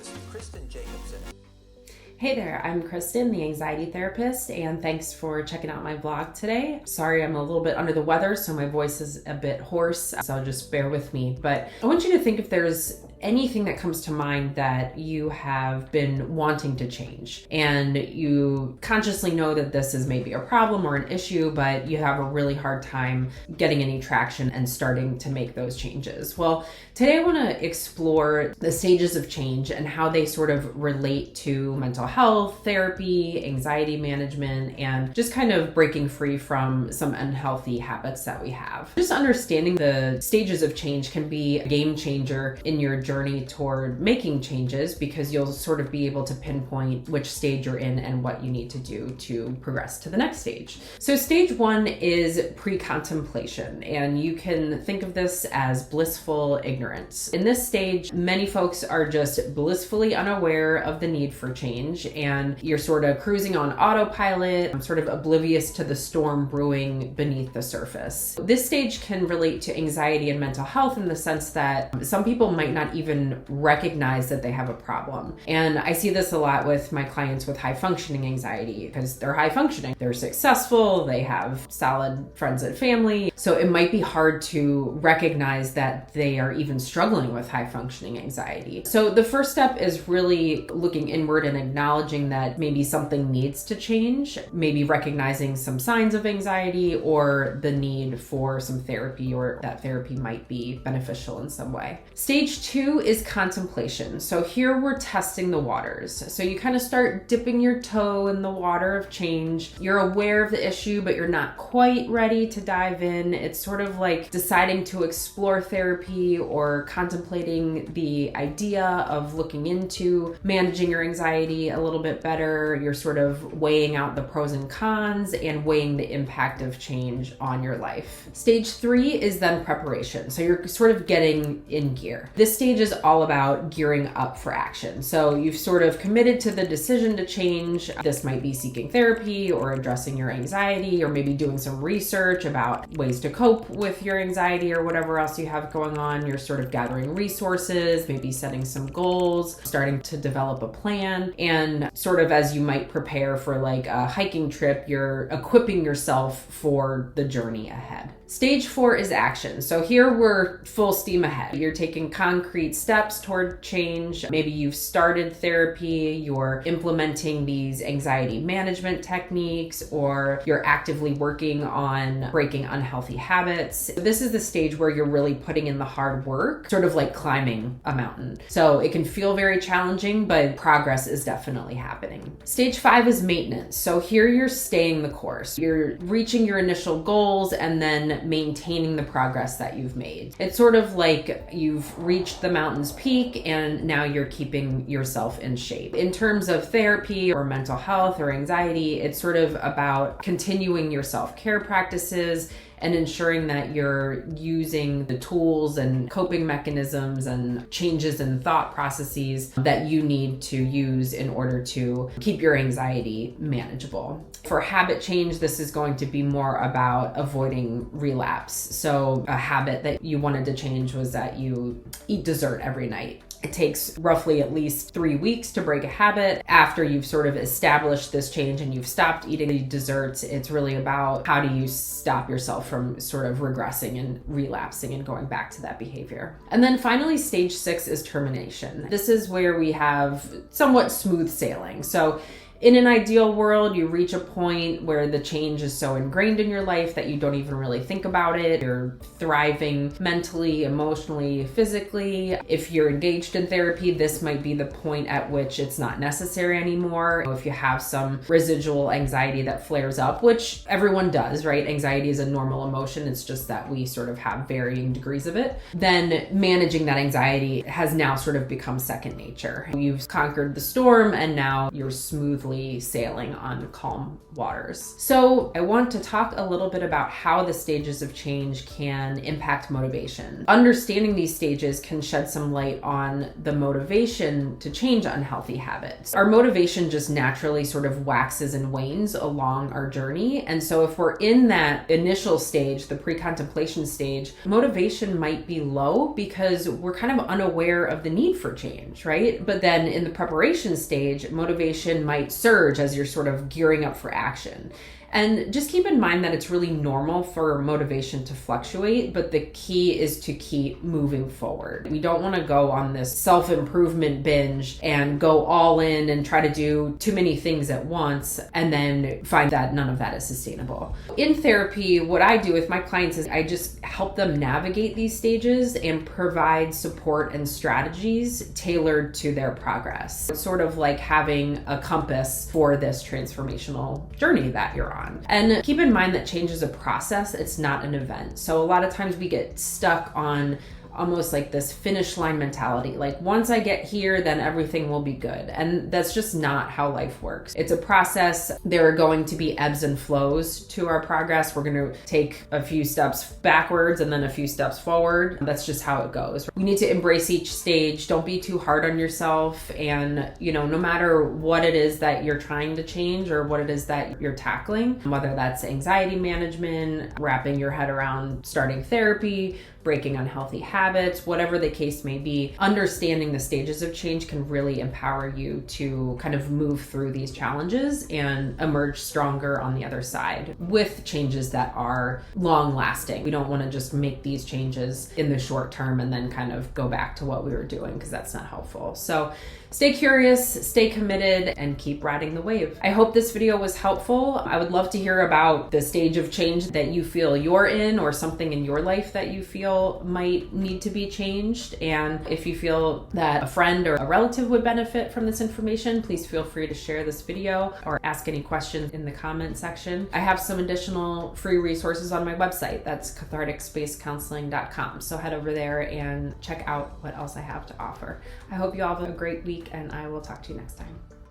therapist Kristen Jacobson. Hey there, I'm Kristen, the anxiety therapist, and thanks for checking out my vlog today. Sorry, I'm a little bit under the weather, so my voice is a bit hoarse, so just bear with me. But I want you to think if there's anything that comes to mind that you have been wanting to change, and you consciously know that this is maybe a problem or an issue, but you have a really hard time getting any traction and starting to make those changes. Well, today I want to explore the stages of change and how they sort of relate to mental health, therapy, anxiety management, and just kind of breaking free from some unhealthy habits that we have. Just understanding the stages of change can be a game changer in your journey toward making changes, because you'll sort of be able to pinpoint which stage you're in and what you need to do to progress to the next stage. So stage one is pre-contemplation, and you can think of this as blissful ignorance. In this stage, many folks are just blissfully unaware of the need for change, and you're sort of cruising on autopilot, sort of oblivious to the storm brewing beneath the surface. This stage can relate to anxiety and mental health in the sense that some people might not even recognize that they have a problem. And I see this a lot with my clients with high functioning anxiety, because they're high functioning, they're successful, they have solid friends and family. So it might be hard to recognize that they are even struggling with high functioning anxiety. So the first step is really looking inward and acknowledging that maybe something needs to change, maybe recognizing some signs of anxiety or the need for some therapy, or that therapy might be beneficial in some way. Stage two is contemplation. So here we're testing the waters. So you kind of start dipping your toe in the water of change. You're aware of the issue, but you're not quite ready to dive in. It's sort of like deciding to explore therapy or contemplating the idea of looking into managing your anxiety a little bit better. You're sort of weighing out the pros and cons and weighing the impact of change on your life. Stage three is then preparation. So you're sort of getting in gear. This stage is all about gearing up for action. So you've sort of committed to the decision to change. This might be seeking therapy or addressing your anxiety, or maybe doing some research about ways to cope with your anxiety or whatever else you have going on. You're sort of gathering resources, maybe setting some goals, starting to develop a plan, and sort of as you might prepare for like a hiking trip, you're equipping yourself for the journey ahead. Stage four is action. So here we're full steam ahead. You're taking concrete steps toward change. Maybe you've started therapy, you're implementing these anxiety management techniques, or you're actively working on breaking unhealthy habits. This is the stage where you're really putting in the hard work, sort of like climbing a mountain. So it can feel very challenging, but progress is definitely happening. Stage five is maintenance. So here you're staying the course. You're reaching your initial goals and then maintaining the progress that you've made. It's sort of like you've reached the mountain's peak and now you're keeping yourself in shape. In terms of therapy or mental health or anxiety, it's sort of about continuing your self-care practices and ensuring that you're using the tools and coping mechanisms and changes in thought processes that you need to use in order to keep your anxiety manageable. For habit change, this is going to be more about avoiding relapse. So a habit that you wanted to change was that you eat dessert every night. It takes roughly at least 3 weeks to break a habit. After you've sort of established this change and you've stopped eating desserts, it's really about how do you stop yourself from sort of regressing and relapsing and going back to that behavior. And then finally, stage six is termination. This is where we have somewhat smooth sailing. So in an ideal world, you reach a point where the change is so ingrained in your life that you don't even really think about it. You're thriving mentally, emotionally, physically. If you're engaged in therapy, this might be the point at which it's not necessary anymore. If you have some residual anxiety that flares up, which everyone does, right? Anxiety is a normal emotion. It's just that we sort of have varying degrees of it. Then managing that anxiety has now sort of become second nature. You've conquered the storm and now you're smoothly smoothly sailing on calm waters. So I want to talk a little bit about how the stages of change can impact motivation. Understanding these stages can shed some light on the motivation to change unhealthy habits. Our motivation just naturally sort of waxes and wanes along our journey. And so if we're in that initial stage, the pre-contemplation stage, motivation might be low because we're kind of unaware of the need for change, right? But then in the preparation stage, motivation might surge as you're sort of gearing up for action. And just keep in mind that it's really normal for motivation to fluctuate, but the key is to keep moving forward. We don't want to go on this self-improvement binge and go all in and try to do too many things at once and then find that none of that is sustainable. In therapy, what I do with my clients is I just help them navigate these stages and provide support and strategies tailored to their progress. It's sort of like having a compass for this transformational journey that you're on. And keep in mind that change is a process, it's not an event. So a lot of times we get stuck on almost like this finish line mentality. Like once I get here, then everything will be good. And that's just not how life works. It's a process. There are going to be ebbs and flows to our progress. We're going to take a few steps backwards and then a few steps forward. That's just how it goes. We need to embrace each stage. Don't be too hard on yourself. And, no matter what it is that you're trying to change or what it is that you're tackling, whether that's anxiety management, wrapping your head around starting therapy, breaking unhealthy habits, whatever the case may be, understanding the stages of change can really empower you to kind of move through these challenges and emerge stronger on the other side with changes that are long lasting. We don't want to just make these changes in the short term and then kind of go back to what we were doing because that's not helpful. So stay curious, stay committed, and keep riding the wave. I hope this video was helpful. I would love to hear about the stage of change that you feel you're in or something in your life that you feel might need to be changed. And if you feel that a friend or a relative would benefit from this information, please feel free to share this video or ask any questions in the comment section. I have some additional free resources on my website. That's catharticspacecounseling.com. So head over there and check out what else I have to offer. I hope you all have a great week and I will talk to you next time.